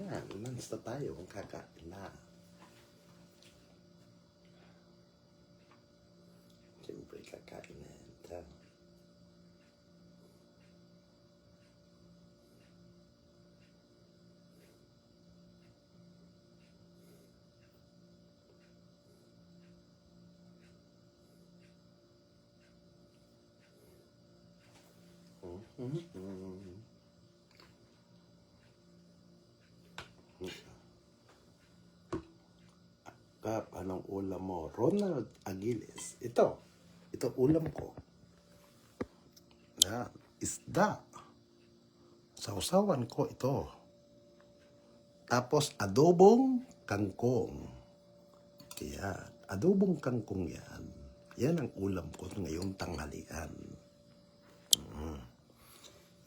Yan, lunch na tayo kung kakain na. Siyempre, kakain na yan. Kap, anong ulam mo? Ronald Aguiles. Ito ulam ko. Yan, isda. Sausawan ko ito. Tapos adobong kangkong. Yan, adobong kangkong yan. Yan ang ulam ko ngayong tanghalian.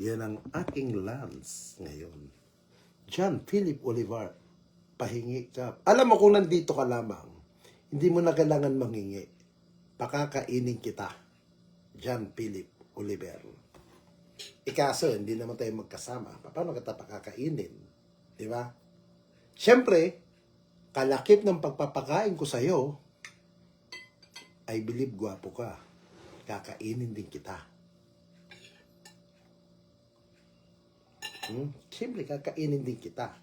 Yan ang aking lunch ngayon. John Philip Olivar, pahingi ka. Alam mo kung nandito ka lamang, hindi mo na kailangan manghingi. Pakakainin kita. John Philip Oliver. Ikaso, hindi naman tayo magkasama. Paano kita pakakainin? Di ba? Siyempre, kalakip ng pagpapakain ko sa'yo, I believe gwapo ka. Kakainin din kita. Siyempre, kakainin din kita.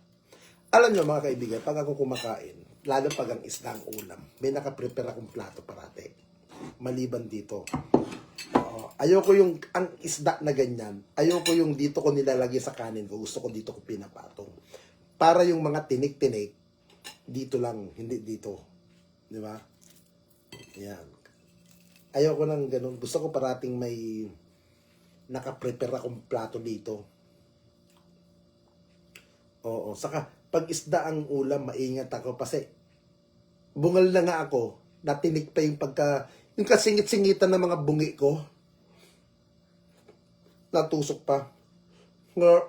Alam nyo mga kaibigan, pag ako kumakain, lalo pag ang isda ang ulam, may nakaprepare akong plato parate. Maliban dito. Ayoko yung, ang isda na ganyan, ayoko yung dito ko nilalagay sa kanin ko, gusto ko dito ko pinapatong. Para yung mga tinik-tinik, dito lang, hindi dito. Di ba? Yan. Ayoko nang ganun. Gusto ko parating may nakaprepare akong plato dito. Oo, saka pag isda ang ulam, maingat ako kasi bungal na nga ako, natinig pa yung yung kasingit-singitan ng mga bungi ko. Natusok pa. Nga,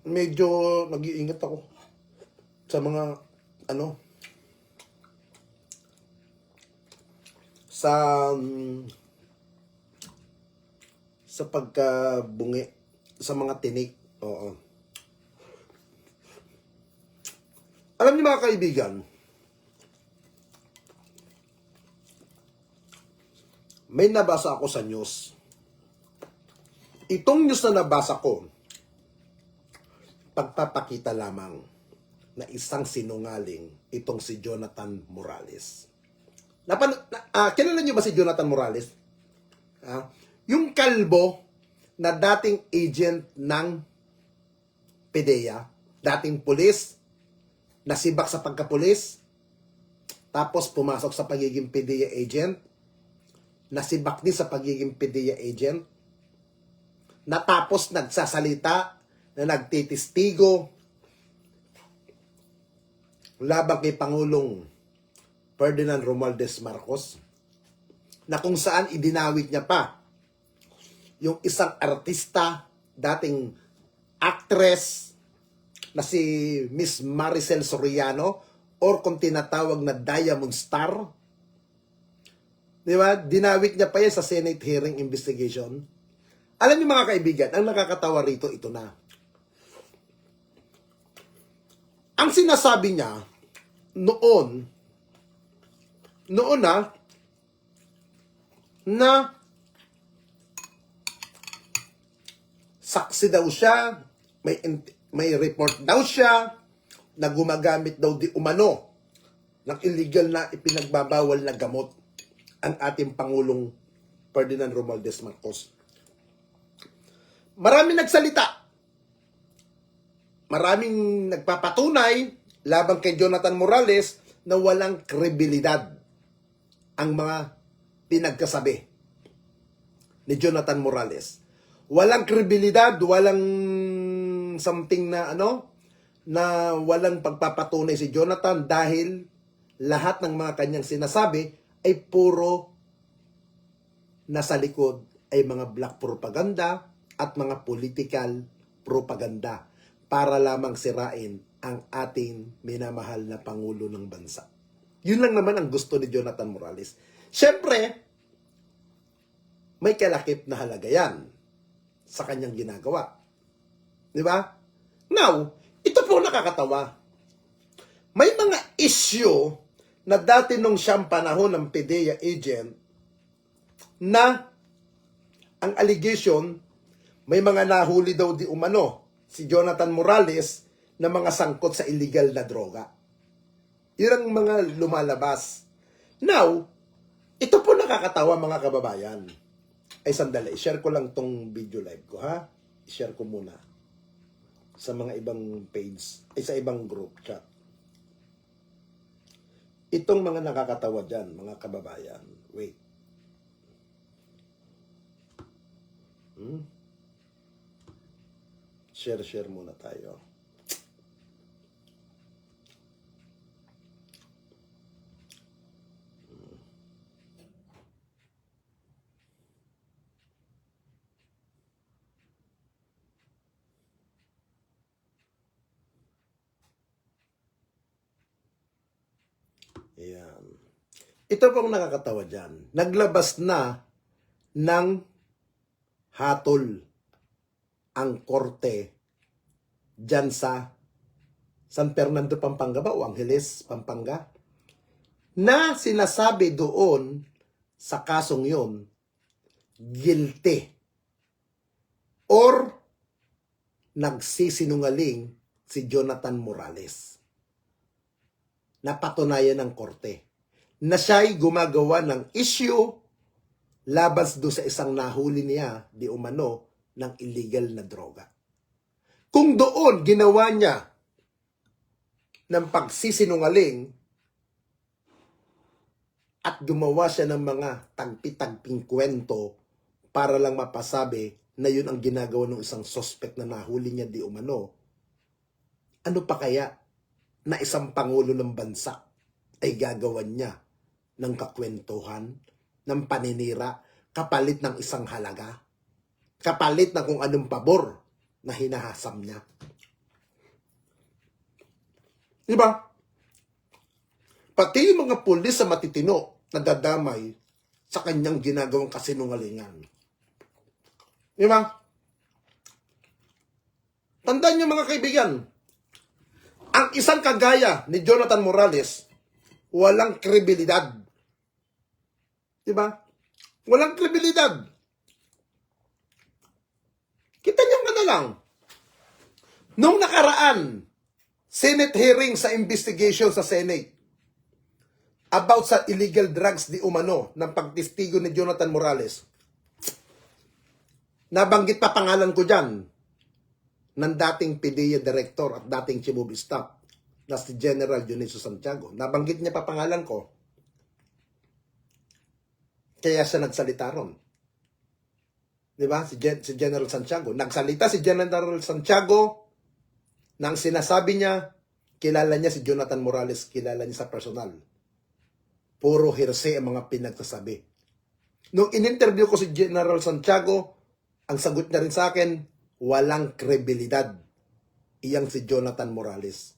medyo nag-iingat ako sa mga, sa pagkabungi, sa mga tinik. Oo. Alam niyo mga kaibigan, may nabasa ako sa news. Itong news na nabasa ko, pagpapakita lamang na isang sinungaling itong si Jonathan Morales. Kilala niyo ba si Jonathan Morales? Yung kalbo na dating agent ng PDEA, dating pulis, nasibak sa pagkapulis, tapos pumasok sa pagiging PDEA agent, nasibak din sa pagiging PDEA agent, natapos nagsasalita na nagtitistigo labang kay Pangulong Ferdinand Romualdez Marcos, na kung saan idinawit niya pa yung isang artista, dating actress, na si Miss Maricel Soriano, or kung tinatawag na Diamond Star. Di ba? Dinawit niya pa yan sa Senate hearing investigation. Alam niyo mga kaibigan, ang nakakatawa rito, ito na. Ang sinasabi niya, noon na saksi daw siya, may report daw siya na gumagamit daw di umano ng illegal na ipinagbabawal na gamot ang ating Pangulong Ferdinand Romualdez Marcos. Maraming nagsalita. Maraming nagpapatunay laban kay Jonathan Morales na walang kredibilidad ang mga pinagkasabi ni Jonathan Morales. Walang kredibilidad, walang something na na walang pagpapatunay si Jonathan dahil lahat ng mga kanyang sinasabi ay puro nasa likod ay mga black propaganda at mga political propaganda para lamang sirain ang ating minamahal na Pangulo ng bansa. Yun lang naman ang gusto ni Jonathan Morales. Siyempre, may kalakip na halaga yan sa kanyang ginagawa. Di ba? Now, Ito po nakakatawa. May mga issue na dati nung siyang panahon ng PDEA agent na ang allegation, may mga nahuli daw di umano si Jonathan Morales na mga sangkot sa illegal na droga. Yun ang mga lumalabas. Now, ito po nakakatawa mga kababayan. Ay sandali, share ko lang tong video live ko ha. I-share ko muna sa mga ibang page, ay sa ibang group chat. Itong mga nakakatawa dyan, mga kababayan. Wait. Share muna tayo. Ayan. Ito pong nakakatawa dyan. Naglabas na ng hatol ang korte dyan sa San Fernando, Pampanga ba? O Angeles, Pampanga? Na sinasabi doon sa kasong yon, guilty or nagsisinungaling si Jonathan Morales. Napatunayan ng korte na siya'y gumagawa ng issue labas do sa isang nahuli niya di umano ng illegal na droga. Kung doon ginawa niya ng pagsisinungaling at gumawa siya ng mga tagpi-tagping kwento para lang mapasabi na yun ang ginagawa ng isang suspect na nahuli niya di umano, ano pa kaya na isang pangulo ng bansa ay gagawan niya ng kakwentuhan, ng paninira, kapalit ng isang halaga, kapalit ng kung anong pabor na hinahasam niya. Diba? Pati yung mga pulis sa matitino nadadamay sa kanyang ginagawang kasinungalingan. Diba? Tandaan niyo mga kaibigan, ang isang kagaya ni Jonathan Morales, walang kredibilidad. Diba? Walang kredibilidad. Kita niyo na lang. Nung nakaraan, Senate hearing sa investigation sa Senate about sa illegal drugs di umano ng pagtistigo ni Jonathan Morales, nabanggit pa pangalan ko dyan ng dating PDEA Director at dating Chief of Staff na si General Dionisio Santiago. Nabanggit niya pa pangalan ko. Kaya siya nagsalita ron. Diba? Si General Santiago. Nagsalita si General Santiago nang sinasabi niya, kilala niya si Jonathan Morales, kilala niya sa personal. Puro hearsay ang mga pinagsasabi. Nung in-interview ko si General Santiago, ang sagot niya rin sa akin, walang kredibilidad. Iyang si Jonathan Morales.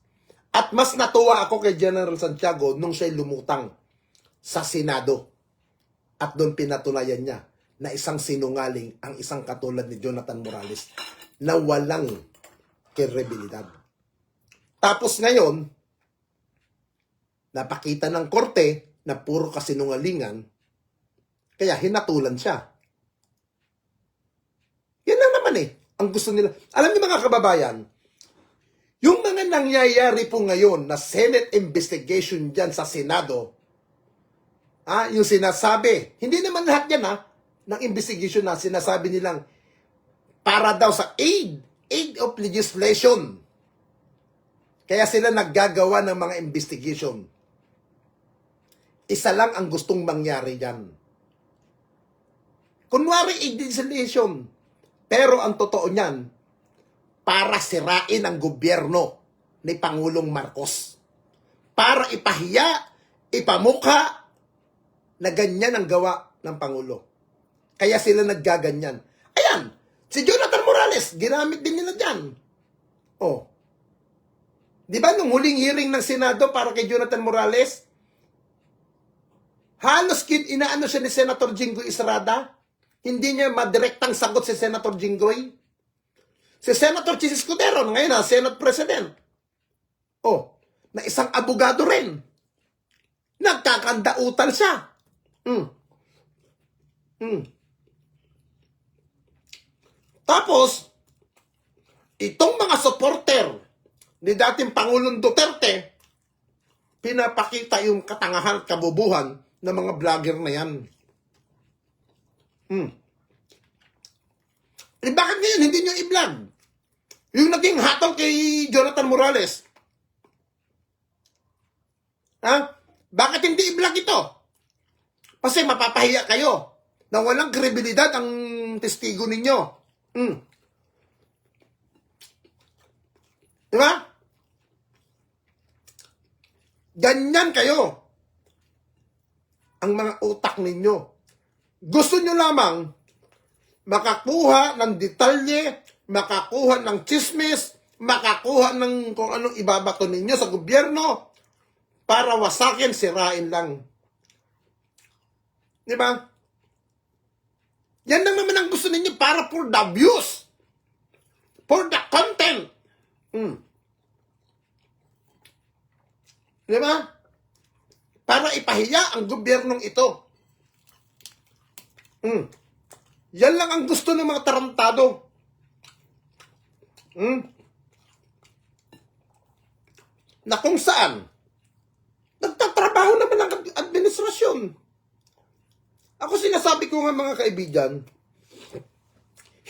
At mas natuwa ako kay General Santiago nung siya'y lumutang sa Senado. At doon pinatunayan niya na isang sinungaling ang isang katulad ni Jonathan Morales na walang kredibilidad. Tapos ngayon, napakita ng korte na puro kasinungalingan, kaya hinatulan siya. Yan lang naman ang gusto nila. Alam niyo mga kababayan, yung mga nangyayari po ngayon na Senate investigation dyan sa Senado, yung sinasabi, hindi naman lahat yan ng investigation na sinasabi nilang para daw sa aid of legislation. Kaya sila naggagawa ng mga investigation. Isa lang ang gustong mangyari dyan. Kunwari aid legislation. Pero ang totoo niyan, para sirain ang gobyerno ni Pangulong Marcos. Para ipahiya, ipamukha na ganyan ang gawa ng Pangulo. Kaya sila naggaganyan. Ayan, si Jonathan Morales, ginamit din nila dyan. Oh. Di ba nung huling hearing ng Senado para kay Jonathan Morales, halos inaano siya ni Senator Jinggoy Estrada? Hindi niya madirektang sagot si Senator Jinggoy. Si Senator Chis Escudero, ngayon Senate President. Oh, na isang abogado rin. Nagkakandautal siya. Mm. Mm. Tapos, itong mga supporter ni dating Pangulong Duterte, pinapakita yung katangahan at kabubuhan ng mga vlogger na yan. Eh bakit ngayon hindi nyo i-vlog? Yung naging hatol kay Jonathan Morales. Ha? Bakit hindi i-vlog ito? Kasi mapapahiya kayo na walang kredibilidad ang testigo ninyo. Diba? Ganyan kayo. Ang mga utak ninyo. Gusto nyo lamang makakuha ng detalye, makakuha ng chismis, makakuha ng kung anong ibabato ninyo sa gobyerno para wasakin, sirain lang. Diba? Yan lang naman ang gusto ninyo para for the views. For the content. Diba? Para ipahiya ang gobyernong ito. Yan lang ang gusto ng mga tarantado. Na kung saan, nagtatrabaho naman ang administrasyon. Ako sinasabi ko nga mga kaibigan,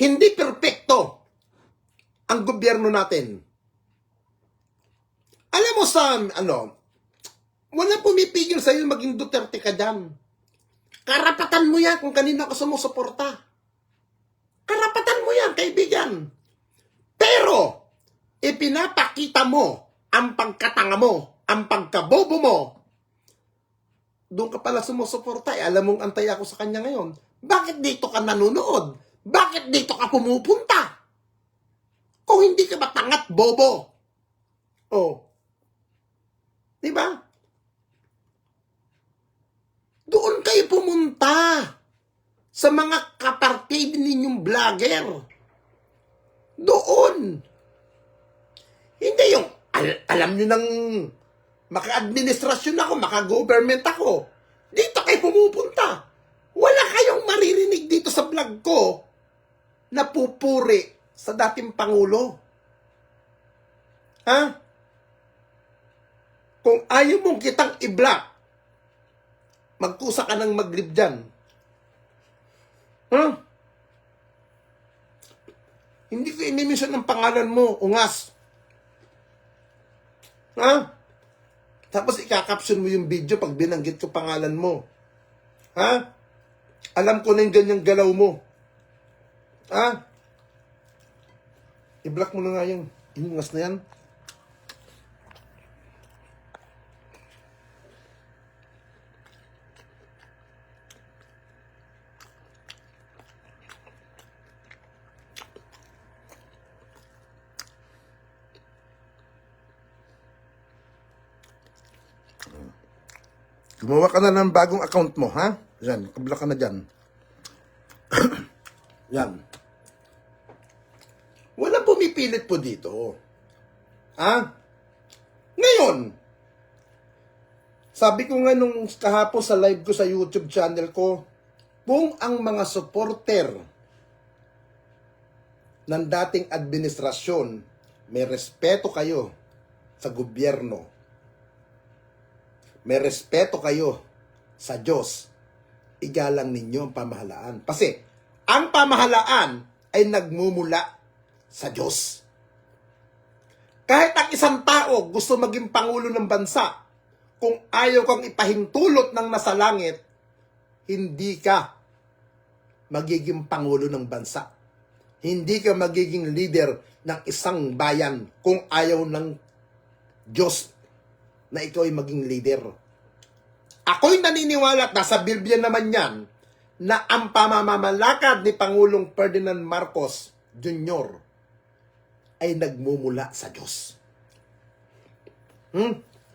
hindi perpekto ang gobyerno natin. Alam mo sa, walang pumipigil sa'yo maging Duterte ka dyan. Karapatan mo yan kung kanino ka sumusuporta. Karapatan mo yan, kaibigan. Pero, ipinapakita mo ang pagkatanga mo, ang pagkabobo mo. Doon ka pala sumusuporta. Alam mong antay ako sa kanya ngayon. Bakit dito ka nanonood? Bakit dito ka pumupunta? Kung hindi ka matangat, bobo. Oh. Diba? Doon kayo pumunta sa mga kapartid ninyong vlogger. Doon. Hindi yung, alam nyo nang maka-administrasyon ako, maka-government ako. Dito kayo pumupunta. Wala kayong maririnig dito sa vlog ko na pupuri sa dating Pangulo. Ha? Kung ayaw mong kitang i-block, magkusa ka ng maglib dyan. Hindi ko inimisyon ng pangalan mo, ungas. Tapos ikakaption mo yung video pag binanggit ko pangalan mo. Alam ko na yung ganyang galaw mo. I-block mo na nga yung ungas na yan. Gumawa ka na ng bagong account mo, ha? Yan, kablock ka na dyan. Yan. Wala pumipilit po dito. Ngayon, sabi ko nga nung kahapon sa live ko sa YouTube channel ko, kung ang mga supporter ng dating administrasyon, may respeto kayo sa gobyerno, may respeto kayo sa Diyos, igalang ninyo ang pamahalaan. Kasi, ang pamahalaan ay nagmumula sa Diyos. Kahit ang isang tao gusto maging pangulo ng bansa, kung ayaw kang ipahintulot ng nasa langit, hindi ka magiging pangulo ng bansa. Hindi ka magiging leader ng isang bayan kung ayaw ng Diyos na ikaw ay maging leader. Ako'y naniniwala at nasa Biblia naman yan na ang pamamamalakad ni Pangulong Ferdinand Marcos Jr. ay nagmumula sa Diyos.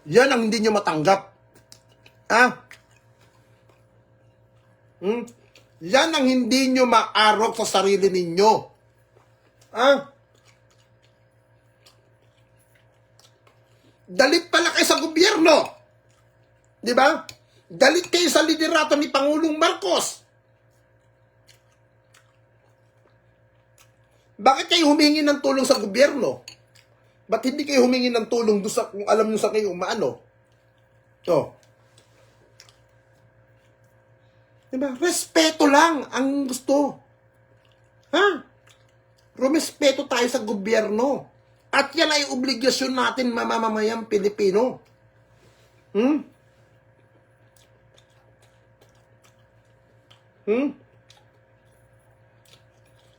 Yan ang hindi nyo matanggap. Yan ang hindi nyo maarok sa sarili ninyo. Galit pala kayo sa gobyerno. Di ba? Galit kayo sa liderato ni Pangulong Marcos. Bakit kayo humingi ng tulong sa gobyerno? Ba't hindi kayo humingi ng tulong doon sa, kung alam nyo sa kayo umaano? Oh. Diba? Respeto lang ang gusto. Ha? Rumespeto tayo sa gobyerno. At yan ay obligasyon natin mamamayang Pilipino.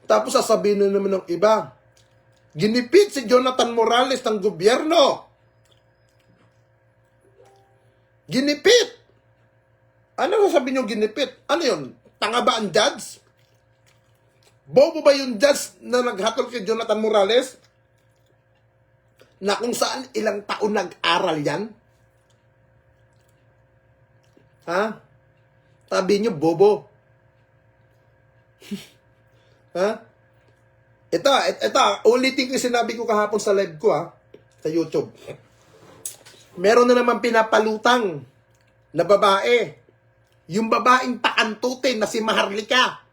Tapos sasabihin na naman ng iba, ginipit si Jonathan Morales ng gobyerno. Ginipit. Ano sasabihin nyo ginipit? Ano yun? Tanga ba ang judge? Bobo ba yung judge na naghatol kay Jonathan Morales? Na kung saan ilang taon nag-aral yan? Ha? Sabi nyo, bobo. Ha? Ito, ulitin ko yung sinabi ko kahapon sa live ko, sa YouTube. Meron na naman pinapalutang na babae. Yung babaeng pakantutin na si Maharlika.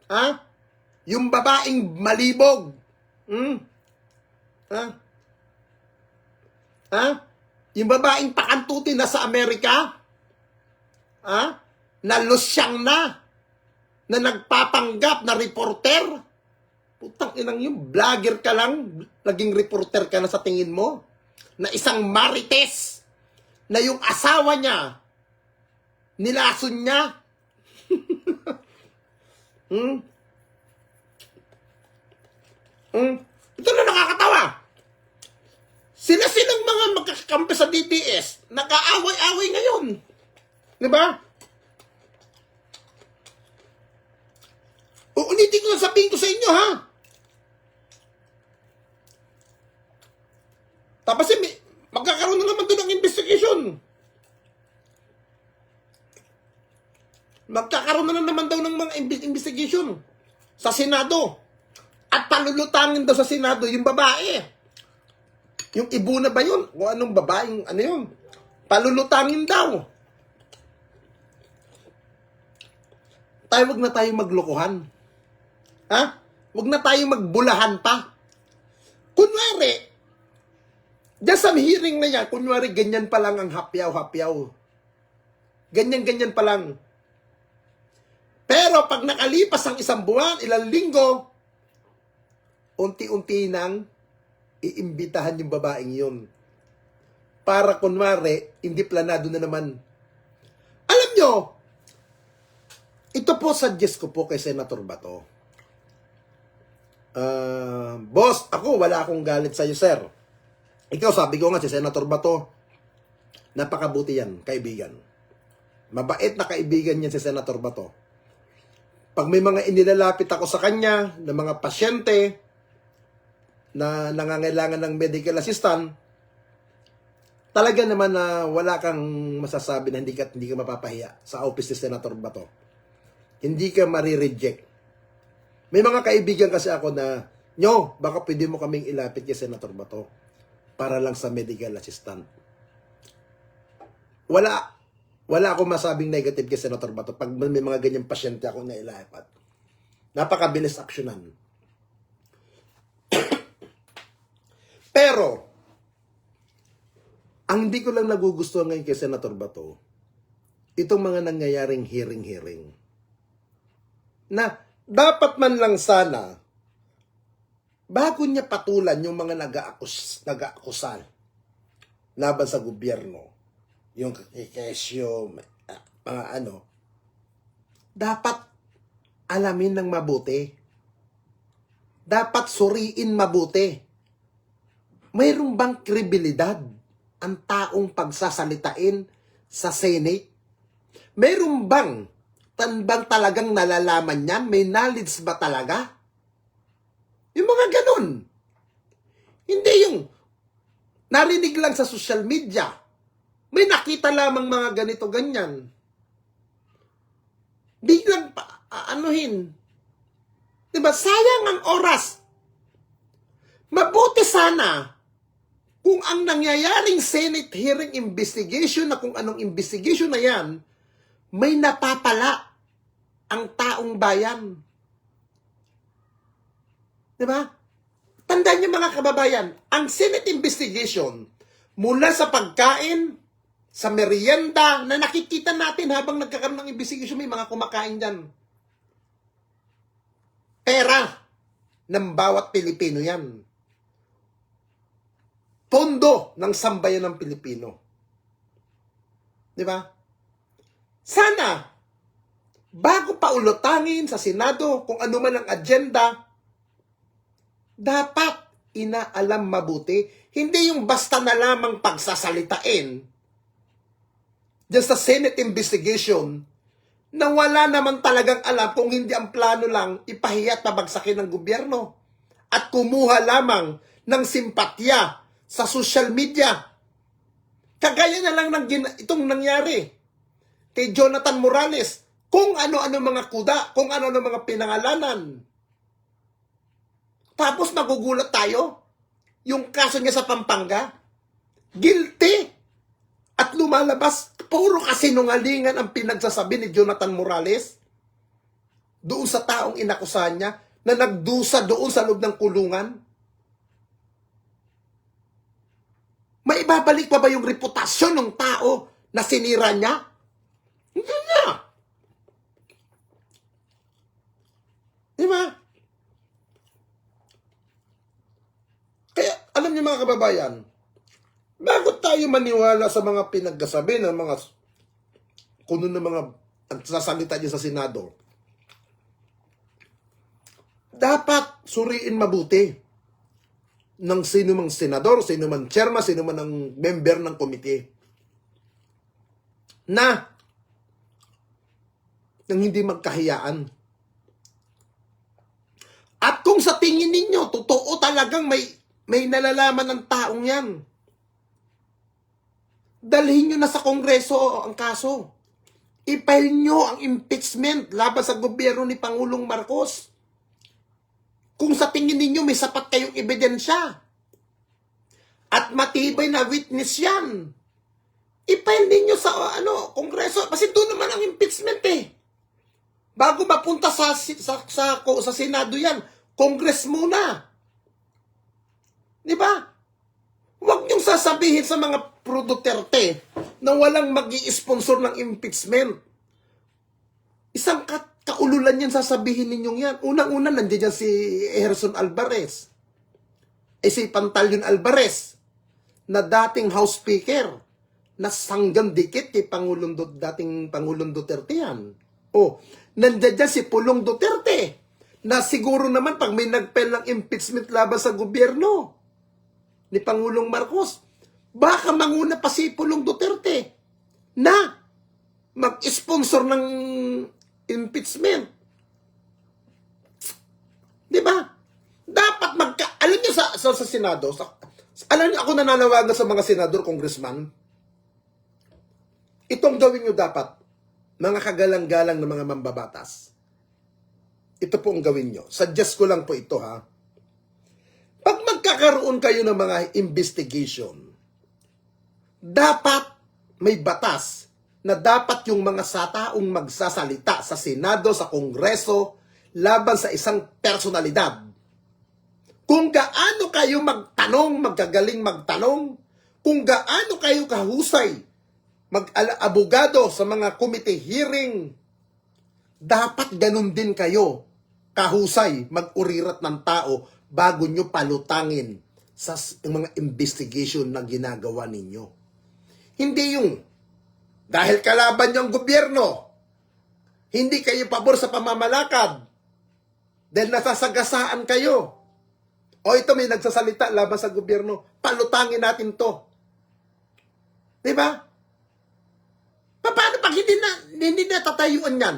Ha? Yung babaeng malibog. Ha? Ha? Yung babaeng pakantutin na sa Amerika. Ha? Na losyang na nagpapanggap na reporter. Putang inang yung vlogger ka lang, naging reporter ka na sa tingin mo. Na isang marites na yung asawa niya nilason niya. Ito na nakakatawa. Sila-silang mga magkakampi sa DTS, nag-aaway-away ngayon. Di ba? Ulitin ko lang, sabihin ko sa inyo, ha? Tapos magkakaroon na naman doon ng investigation. Magkakaroon na naman daw ng mga investigation sa Senado. At palulutangin daw sa Senado yung babae. Yung Ibuna ba yun? O anong babaeng, ano yun? Palulutangin daw. Wag na tayo maglokohan. Ha? Wag na tayo magbulahan pa. Kunwari, diyan sa hearing na yan, kunwari ganyan pa lang ang hapyaw-hapyaw. Ganyan-ganyan pa lang. Pero pag nakalipas ang isang buwan, ilang linggo, unti-unti nang iimbitahan yung babaeng yun. Para kunwari, hindi planado na naman. Alam nyo, ito po suggest ko po kay Senator Bato. Boss, ako wala akong galit sa'yo, sir. Ikaw, sabi ko nga si Senator Bato, napakabuti yan, kaibigan. Mabait na kaibigan yan si Senator Bato. Pag may mga inilalapit ako sa kanya, ng mga pasyente na nangangailangan ng medical assistant, talaga naman na wala kang masasabi na hindi ka mapapahiya sa office ni Senator Bato. Hindi ka marireject. May mga kaibigan kasi ako na, nyo, baka pwede mo kaming ilapit kay Senator Bato para lang sa medical assistant. Wala akong masabing negative kay Senator Bato pag may mga ganyang pasyente ako na ilapat. Napakabilis aksyonan. Pero, ang hindi ko lang nagugustuhan ngayon kay Senator Bato, itong mga nangyayaring hearing. Na dapat man lang sana, bago niya patulan yung mga nag-aakusal laban sa gobyerno, yung kesyo, mga ano, dapat alamin ng mabuti. Dapat suriin mabuti. Mayroon bang kredibilidad ang taong pagsasalitain sa Senate? Mayroon bang talagang nalalaman niyan? May knowledge ba talaga? Yung mga ganun. Hindi yung narinig lang sa social media. May nakita lamang mga ganito, ganyan. Biglang anuhin. Diba? Sayang ang oras. Mabuti sana kung ang nangyayaring Senate hearing investigation na kung anong investigation na yan, may napapala ang taong bayan. Diba? Tandaan niyo mga kababayan, ang Senate investigation mula sa pagkain, sa merienda na nakikita natin habang nagkakaroon ng investigation, may mga kumakain dyan. Pera ng bawat Pilipino yan. Pondo ng sambayan ng Pilipino. Di ba? Sana, bago pa ulutangin sa Senado kung ano man ang agenda, dapat inaalam mabuti, hindi yung basta na lamang pagsasalitain dyan sa Senate investigation na wala naman talagang alam kung hindi ang plano lang ipahiya at pabagsakin ng gobyerno at kumuha lamang ng simpatya sa social media. Kagaya na lang ng itong nangyari kay Jonathan Morales, kung ano-ano mga kuda, kung ano-ano mga pinangalanan. Tapos magugulat tayo, yung kaso niya sa Pampanga, guilty. At lumalabas, puro kasinungalingan ang pinagsasabi ni Jonathan Morales doon sa taong inakusahan niya na nagdusa doon sa loob ng kulungan. May ibabalik pa ba yung reputasyon ng tao na sinira niya? Hindi na. Diba? Kaya, alam niyo mga kababayan, bago tayo maniwala sa mga pinagsasabi ng mga kuno ng mga sasalita niya sa Senado, dapat suriin mabuti ng sino mang senador, sino man chairman, sino man ang member ng komite na nang hindi magkahiyaan. At kung sa tingin ninyo, totoo talagang may nalalaman ng taong yan, dalhin nyo na sa Kongreso ang kaso. I-file nyo ang impeachment laban sa gobyerno ni Pangulong Marcos. Kung sa tingin ninyo may sapat kayong ebidensya at matibay na witness yan, i-file ninyo sa Kongreso. Kasi doon naman ang impeachment eh. Bago mapunta sa Senado yan, Congress muna. Di ba? Huwag niyong sasabihin sa mga pro Duterte na walang mag-i-sponsor ng impeachment. Isang kaululan yan sasabihin ninyong yan. Unang-una, nandiyan si Gerson Alvarez. Si Pantaleon Alvarez, na dating House Speaker, na sanggang dikit kay dating Pangulong Duterte yan. Nandiyan si Pulong Duterte, na siguro naman pag may nag-file ng impeachment laban sa gobyerno ni Pangulong Marcos, baka manguna pa si Pulong Duterte na mag-sponsor ng impeachment. Di ba? Dapat alam niyo sa Senado, alam niyo ako nananawagan sa mga senador, congressman, itong gawin niyo dapat, mga kagalang-galang ng mga mambabatas. Ito po ang gawin niyo. Suggest ko lang po ito ha. Pag magkakaroon kayo ng mga investigation, dapat may batas na dapat yung mga taong magsasalita sa Senado, sa Kongreso, laban sa isang personalidad. Kung gaano kayo magagaling magtanong, kung gaano kayo kahusay, mag-abogado sa mga committee hearing, dapat ganun din kayo kahusay mag-urirat ng tao bago nyo palutangin sa mga investigation na ginagawa ninyo. Hindi yung dahil kalaban nyo ang gobyerno, hindi kayo pabor sa pamamalakad, dahil nasasagasaan kayo. O ito may nagsasalita laban sa gobyerno, palutangin natin to. Diba? Paano pag hindi na tatayuan yan?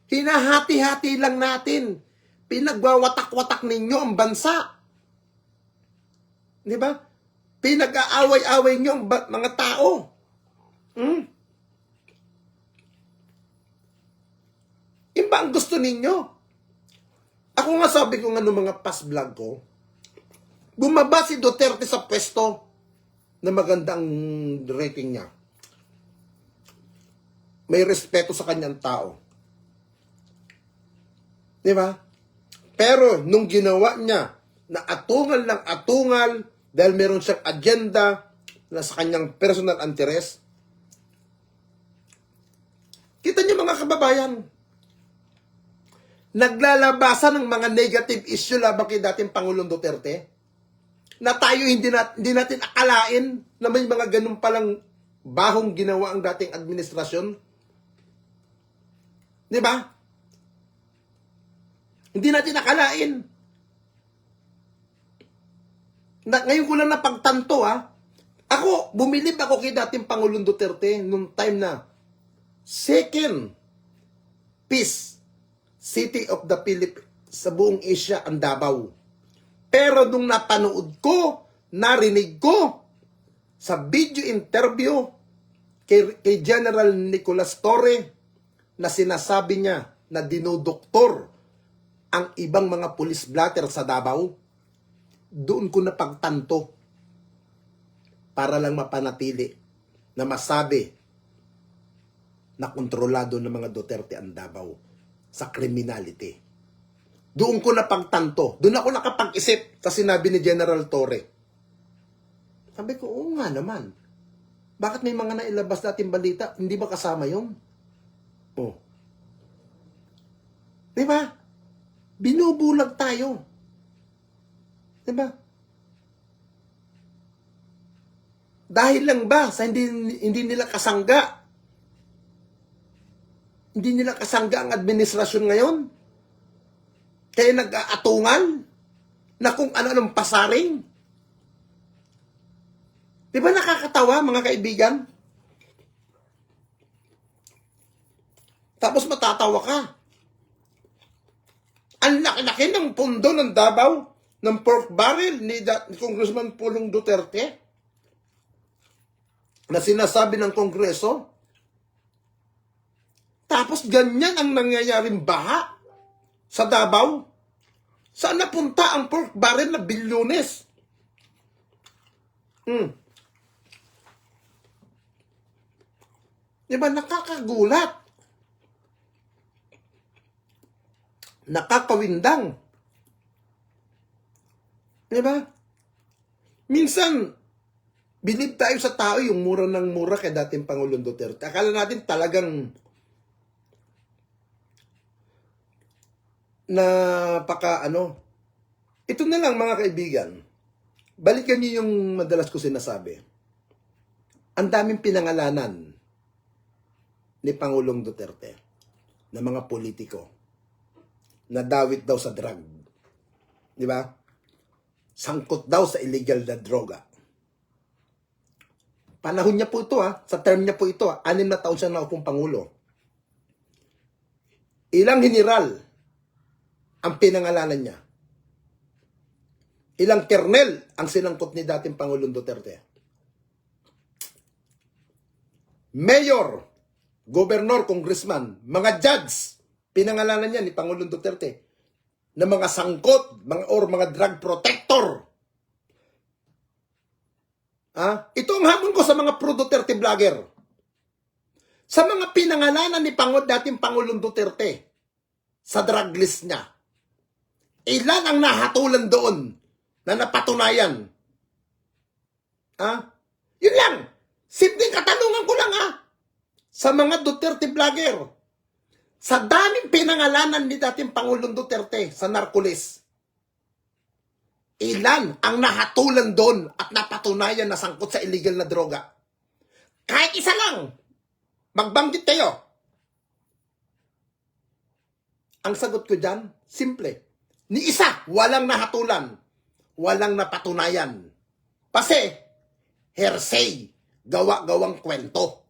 Hinahati-hati lang natin. Pinagwawatak-watak ninyo ang bansa. Di ba? Pinag-aaway-away nyo ang mga tao. Iba ang gusto ninyo. Ako nga sabi ko nga ng mga past vlog ko, Bumaba si Duterte sa pwesto na magandang rating niya. May respeto sa kanyang tao. Di ba? Pero nung ginawa niya na atungal ng atungal dahil meron siyang agenda na sa kanyang personal interest, kita niyo mga kababayan, naglalabasan ng mga negative issue laban kay dating Pangulong Duterte na tayo hindi natin akalain na may mga ganun palang bahong ginawa ang dating administrasyon. Di ba? Hindi natin akalain. Ngayon ko lang napagtanto, Ako, bumilib ako kay dating Pangulong Duterte nung time na second peace city of the Philippines sa buong Asia ang Davao. Pero nung napanood ko, narinig ko sa video interview kay General Nicolas Torre na sinasabi niya na dinodoktor ang ibang mga police blotter sa Davao, doon ko napagtanto para lang mapanatili na masabi na kontrolado ng mga Duterte ang Davao sa criminality. Doon ko napagtanto. Doon ako nakapag-isip sa sinabi ni General Torre. Sabi ko, oo nga naman. Bakit may mga nailabas natin balita? Hindi ba kasama yun? Oh. Di ba? Binubulag tayo. Di ba? Dahil lang ba sa hindi nila kasangga? Hindi nila kasangga ang administrasyon ngayon? Kaya nag-aatungal na kung ano-anong pasaring? Di ba nakakatawa, mga kaibigan? Tapos matatawa ka. Ang laki-laki ng pundo ng Davao, ng pork barrel ni Congressman Pulong Duterte na sinasabi ng Kongreso. Tapos ganyan ang nangyayaring baha sa Davao. Saan napunta ang pork barrel na bilyones? Diba nakakagulat? Nakakawindang. Diba? Minsan, bilib tayo sa tao yung mura ng mura kay dating Pangulong Duterte. Akala natin talagang ito na lang mga kaibigan, balikan niyo yung madalas ko sinasabi. Ang daming pinangalanan ni Pangulong Duterte na mga politiko na dawit daw sa drug. Di ba? Sangkot daw sa illegal na droga. Panahon niya po ito, sa term niya po ito, 6 na taon siya naupong Pangulo. Ilang general ang pinangalanan niya. Ilang kernel ang sinangkot ni dating Pangulong Duterte. Mayor, gobernador, congressman, mga judge, pinangalanan niya ni Pangulong Duterte na mga sangkot, mga drug protector. Ito ang hamon ko sa mga pro-Duterte vlogger. Sa mga pinangalanan ni dating Pangulong Duterte sa drug list niya, ilan ang nahatulan doon na napatunayan? Yun lang. Simpleng katanungan ko lang, sa mga Duterte vlogger. Sa daming pinangalanan ni dating Pangulong Duterte sa narco-list, ilan ang nahatulan doon at napatunayan na sangkot sa illegal na droga? Kahit isa lang. Magbanggit kayo. Ang sagot ko dyan, simple. Ni isa, walang nahatulan. Walang napatunayan. Kasi, hearsay, gawa-gawang kwento.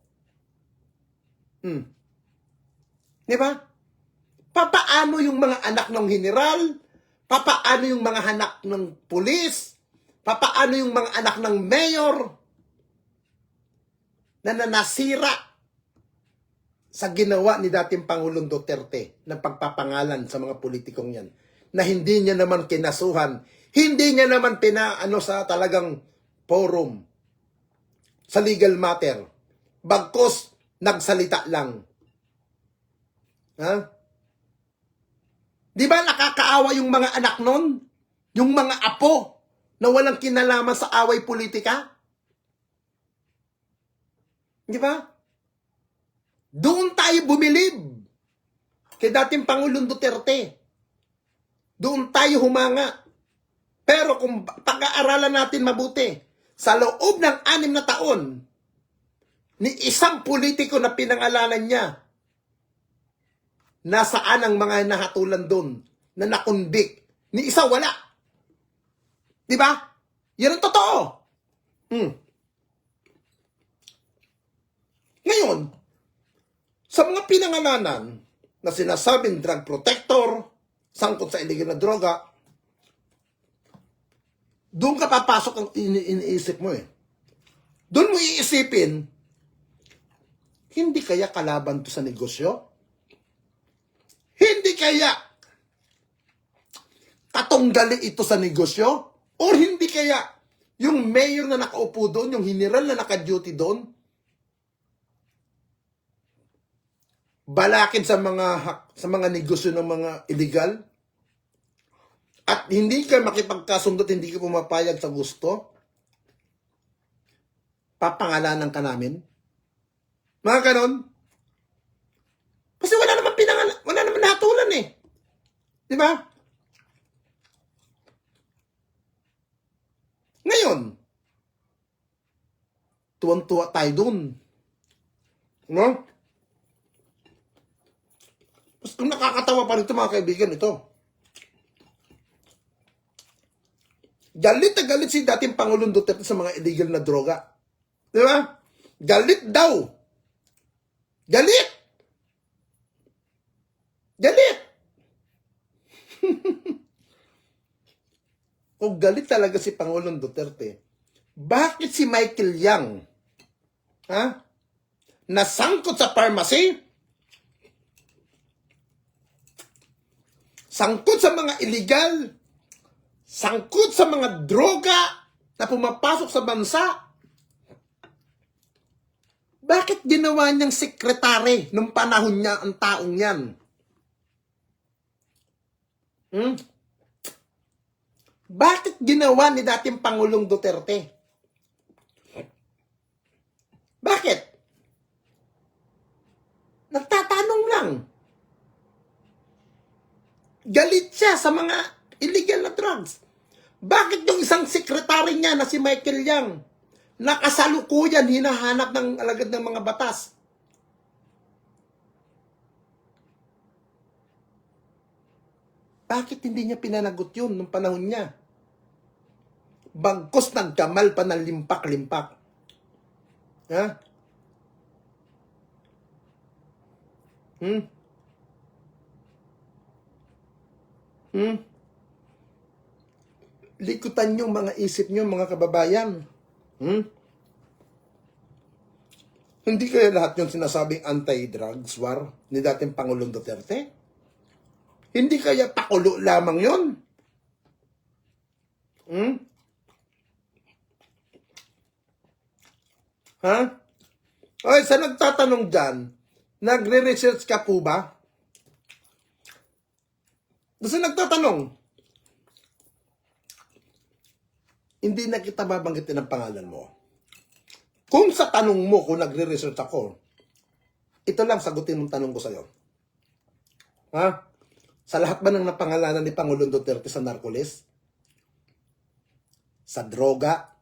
Di ba? Papaano yung mga anak ng general? Papaano yung mga anak ng pulis? Papaano yung mga anak ng mayor na nanasira sa ginawa ni dating Pangulong Duterte ng pagpapangalan sa mga politikong yan, na hindi niya naman kinasuhan, Hindi niya naman pinaano sa talagang forum, sa legal matter. Bagkos, nagsalita lang. Ha? Di ba nakakaawa yung mga anak nun? Yung mga apo na walang kinalaman sa away politika? Di ba? Doon tayo bumilib kay dating Pangulong Duterte. Doon tayo humanga. Pero kung pag-aaralan natin mabuti, sa loob ng 6 na taon, ni isang politiko na pinangalanan niya, nasaan ang mga nahatulan doon na nakunbik? Ni isa wala. Di ba? Yan ang totoo. Ngayon, sa mga pinangalanan na sinasabing drug protector, sangkot sa illegal na droga, doon ka papasok ang iniisip mo eh. Doon mo iisipin, hindi kaya kalaban to sa negosyo? Hindi kaya katunggali ito sa negosyo? O hindi kaya yung mayor na nakaupo doon, yung general na naka-duty doon, balakid sa mga negosyo ng mga illegal? At hindi ka makipagkasundot, hindi ka pumapayag sa gusto? Papangalanan ka namin? Mga ganon? Kasi wala naman nahatulan eh. Di ba? Ngayon, tuwang-tuwa tayo dun. No? Mas kung nakakatawa pa rito mga kaibigan, ito. Galit na galit si dating Pangulong Duterte sa mga illegal na droga. Di ba? Galit daw. Galit! Galit! Kung galit talaga si Pangulong Duterte, bakit si Michael Yang, nasangkot sa pharmacy, sangkot sa mga illegal, sangkot sa mga droga na pumapasok sa bansa, bakit ginawa niyang sekretary nung panahon niya ang taong yan? Bakit ginawa ni dating Pangulong Duterte? Bakit? Nagtatanong lang. Galit siya sa mga illegal na drugs. Bakit yung isang sekretary niya na si Michael Yang, nakasalukuyan, hinahanap ng alagad ng mga batas? Bakit hindi niya pinanagot yun nung panahon niya? Bagkos nagkamal pa ng limpak-limpak. Ha? Likutan yung mga isip nyo, mga kababayan. Hindi kaya lahat yung sinasabing anti-drugs war ni dating Pangulong Duterte? Hindi kaya pakulo lamang yun? Ha? Ay, sa nagtatanong dyan, nagre-research ka po ba? Sa nagtatanong, hindi na kita babanggitin ang pangalan mo. Kung sa tanong mo, kung nagre-research ako, ito lang sagutin mong tanong ko sa'yo. Ha? Sa lahat ba ng napangalanan ni Pangulong Duterte sa narcolis? Sa droga,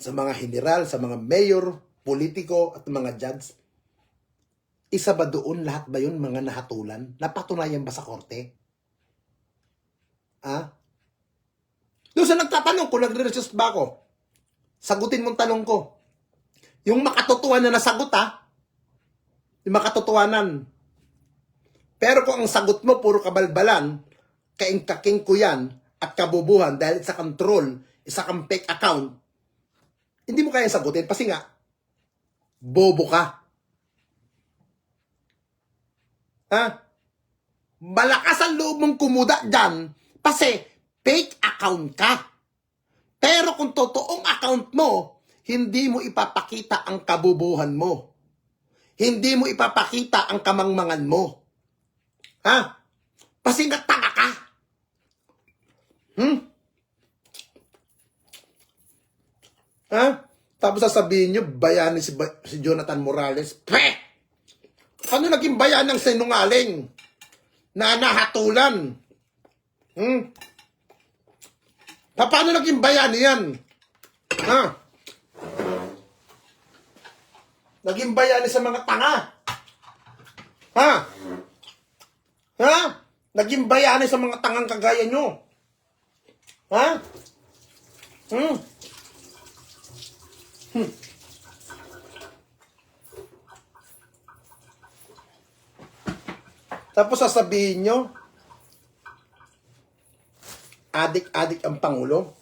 sa mga general, sa mga mayor, politiko, at mga judge? Isa ba doon, lahat ba yun mga nahatulan? Napatunayan ba sa korte? Ha? Doon sa nagtatanong kung nagre-resist ba ako, sagutin mong tanong ko. Yung makatotohanan na nasagot yung makatotohanan. Pero kung ang sagot mo puro kabalbalan, kaing-kaking ko yan, at kabubuhan dahil sa control, isa kang fake account, hindi mo kaya sagutin kasi nga, bobo ka. Ha? Malakas ang loob mong kumuda dyan kasi fake account ka. Pero kung totoong account mo, hindi mo ipapakita ang kabubuhan mo. Hindi mo ipapakita ang kamangmangan mo. Ha? Pasingat-tanga ka. Ha? Tapos sasabihin nyo, bayani si Jonathan Morales. Pre! Ano naging bayan ng sinungaling? Na nahatulan? Paano naging bayani yan? Ha? Naging bayani sa mga tanga? Ha? Ha? Naging bayani sa mga tangang kagaya nyo? Ha? Tapos sasabihin nyo, adik-adik ang Pangulo.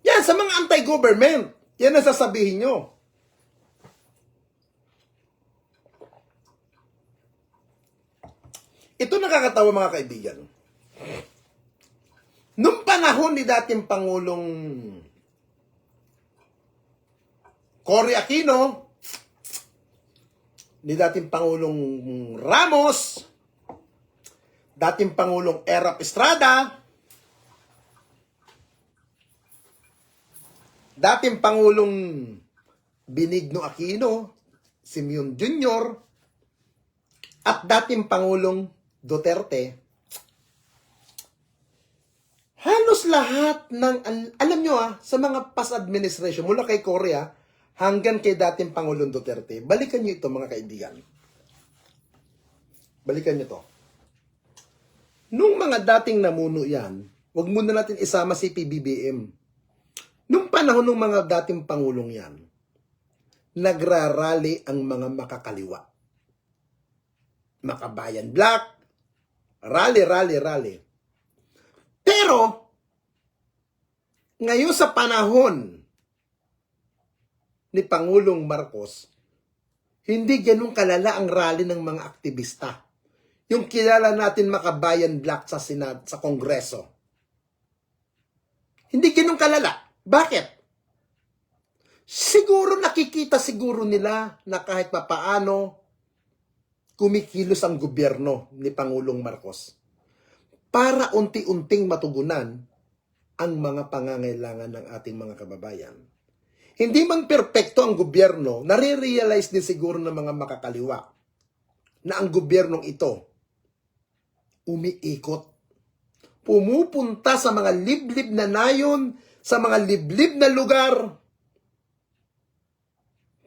Yan, sa mga anti-government. Yan ang sasabihin nyo. Ito nakakatawa mga kaibigan. Nung panahon ni dating Pangulong Cory Aquino, ni dating Pangulong Ramos, dating Pangulong Erap Estrada, dating Pangulong Benigno Aquino, Simeon Jr., at dating Pangulong Duterte, halos lahat ng, alam nyo sa mga past administration, mula kay Cory hanggang kay dating Pangulong Duterte, balikan nyo ito mga kaibigan. Balikan nyo to. Nung mga dating namuno yan, wag muna natin isama si PBBM. Nung panahon ng mga dating Pangulong yan, nagrarally ang mga makakaliwa. Makabayan Black, rally. Pero, ngayon sa panahon ni Pangulong Marcos, hindi ganun kalala ang rally ng mga aktivista. Yung kilala natin Makabayan Black sa Senado, sa Kongreso. Hindi ganun kalala. Bakit? Siguro nakikita nila na kahit papaano kumikilos ang gobyerno ni Pangulong Marcos para unti-unting matugunan ang mga pangangailangan ng ating mga kababayan. Hindi man perpekto ang gobyerno, nare-realize din siguro ng mga makakaliwa na ang gobyernong ito umiikot. Pumupunta sa mga liblib na nayon, sa mga liblib na lugar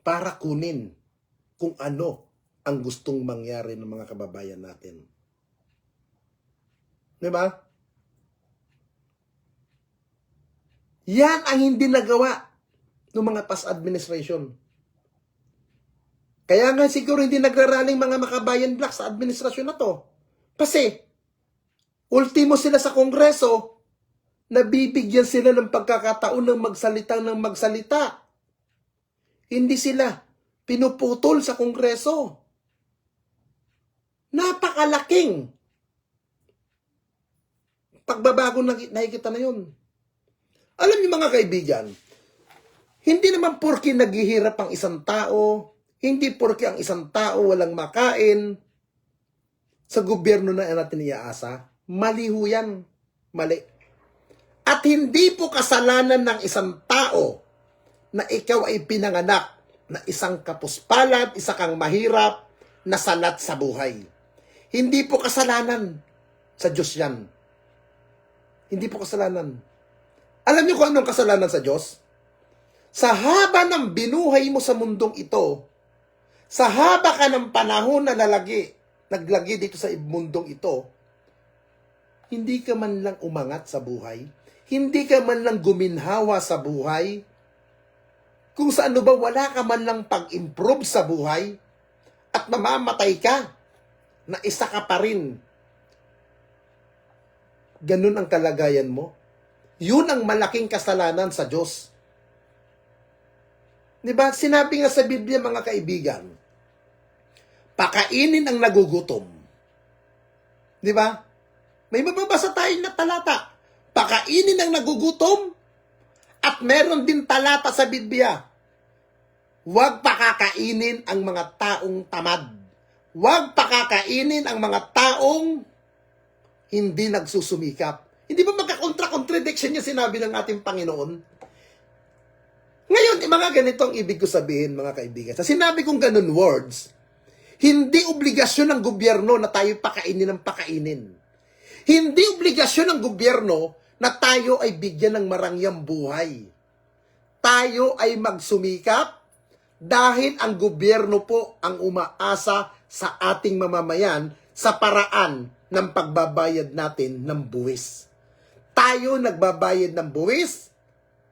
para kunin kung ano ang gustong mangyari ng mga kababayan natin. Diba? Yan ang hindi nagawa ng mga past administration. Kaya nga siguro hindi nagraraling mga Makabayan Black sa administrasyon na to. Kasi, ultimo sila sa Kongreso, nabibigyan sila ng pagkakataon ng magsalita. Hindi sila pinuputol sa Kongreso. Napakalaking pagbabago na nakikita na yun. Alam niyo mga kaibigan, hindi naman porke naghihirap ang isang tao, hindi porke ang isang tao walang makain, sa gobyerno na natin iaasa, mali ho yan. Mali. At hindi po kasalanan ng isang tao na ikaw ay pinanganak na isang kapuspalad, isa kang mahirap, na salat sa buhay. Hindi po kasalanan sa Diyos yan. Hindi po kasalanan. Alam niyo kung anong kasalanan sa Diyos? Sa haba ng binuhay mo sa mundong ito, sa haba ka ng panahon na naglagi dito sa mundong ito, hindi ka man lang umangat sa buhay, hindi ka man lang guminhawa sa buhay, kung sa ano ba wala ka man lang pag-improve sa buhay, at mamamatay ka, na isa ka pa rin. Ganun ang kalagayan mo. Yun ang malaking kasalanan sa Diyos. Diba? Sinabi nga sa Biblia mga kaibigan, pakainin ang nagugutom. Diba? May mababasa tayong na talata. pakainin ang nagugutom. At meron din talata sa Biblia, huwag pakakainin ang mga taong tamad. Huwag pakakainin ang mga taong hindi nagsusumikap. Hindi ba magka-contradiction yung sinabi ng ating Panginoon? Ngayon, mga ganito ang ibig ko sabihin, mga kaibigan. Sa sinabi kong ganun words, hindi obligasyon ng gobyerno na tayo pakainin ng pakainin. Hindi obligasyon ng gobyerno na tayo ay bigyan ng marangyang buhay. Tayo ay magsumikap dahil ang gobyerno po ang umaasa sa ating mamamayan sa paraan ng pagbabayad natin ng buwis. Tayo nagbabayad ng buwis,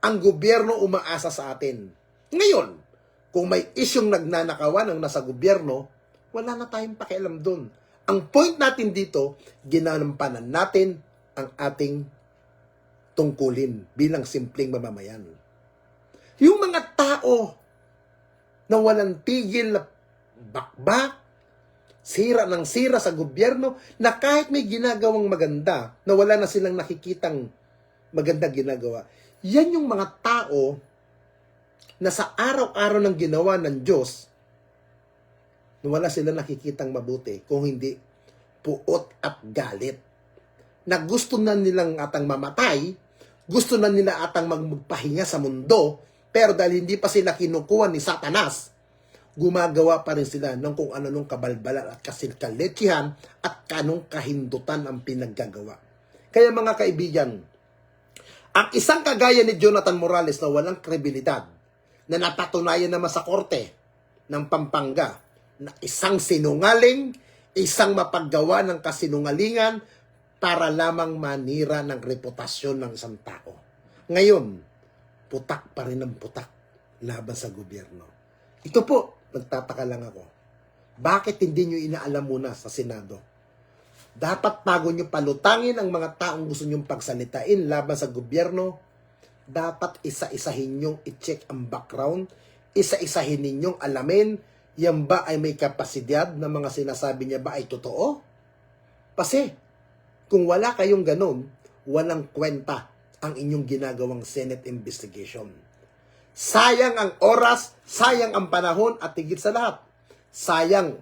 ang gobyerno umaasa sa atin. Ngayon, kung may isyong nagnanakawan ng nasa gobyerno, wala na tayong pakialam doon. Ang point natin dito, ginanampanan natin ang ating tungkulin bilang simpleng mamamayan. Yung mga tao na walang tigil na bakbak, sira ng sira sa gobyerno, na kahit may ginagawang maganda, na wala na silang nakikitang maganda ginagawa. Yan yung mga tao na sa araw-araw ng ginawa ng Diyos, na wala silang nakikitang mabuti, kung hindi puot at galit. Na gusto na nilang atang mamatay, gusto na nila atang magpahinga sa mundo, pero dahil hindi pa sila kinukuha ni Satanas, gumagawa pa rin sila ng kung ano-anong kabalbalan at kasilkaletsihan at kanong kahindutan ang pinaggagawa. Kaya mga kaibigan, ang isang kagaya ni Jonathan Morales na walang kredibilidad, na napatunayan naman sa korte ng Pampanga, na isang sinungaling, isang mapaggawa ng kasinungalingan para lamang manira ng reputasyon ng isang tao. Ngayon, putak pa rin ang putak laban sa gobyerno. Ito po, nagtataka lang ako. Bakit hindi nyo inaalam muna sa Senado? Dapat bago nyo palutangin ang mga taong gusto nyong pagsalitain laban sa gobyerno, dapat isa-isahin nyong i-check ang background, isa-isahin ninyong alamin, yan ba ay may kapasidad na mga sinasabi niya ba ay totoo? Kasi, kung wala kayong ganun, walang kwenta ang inyong ginagawang Senate investigation. Sayang ang oras, sayang ang panahon, at higit sa lahat, sayang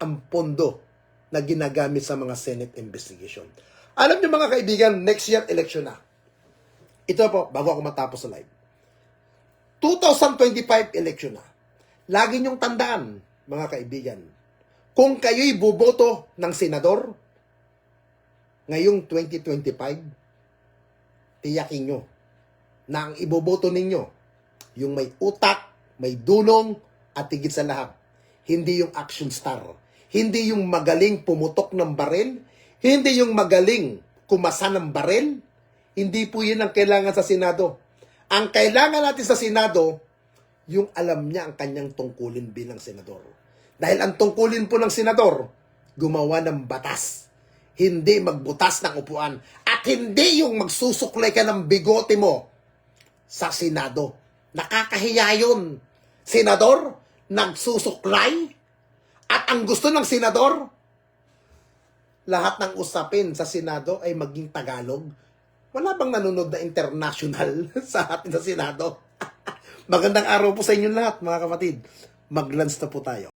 ang pondo na ginagamit sa mga Senate investigation. Alam niyo mga kaibigan, next year election na. Ito po, bago ako matapos sa live. 2025 election na. Lagi niyong tandaan, mga kaibigan, kung kayo'y buboto ng senador, ngayong 2025, tiyakin nyo na ang iboboto ninyo, yung may utak, may dunong, at higit sa lahat, hindi yung action star. Hindi yung magaling pumutok ng baril, hindi yung magaling kumasa ng baril. Hindi po yun ang kailangan sa Senado. Ang kailangan natin sa Senado, yung alam niya ang kanyang tungkulin bilang senador. Dahil ang tungkulin po ng senador, gumawa ng batas. Hindi magbutas ng upuan. At hindi yung magsusuklay ka ng bigote mo sa Senado. Nakakahiya yun. Senador, nagsusuklay. At ang gusto ng senador, lahat ng usapin sa Senado ay maging Tagalog. Wala bang nanonood na international sa atin sa Senado? Magandang araw po sa inyo lahat, mga kapatid. Mag-lunch na po tayo.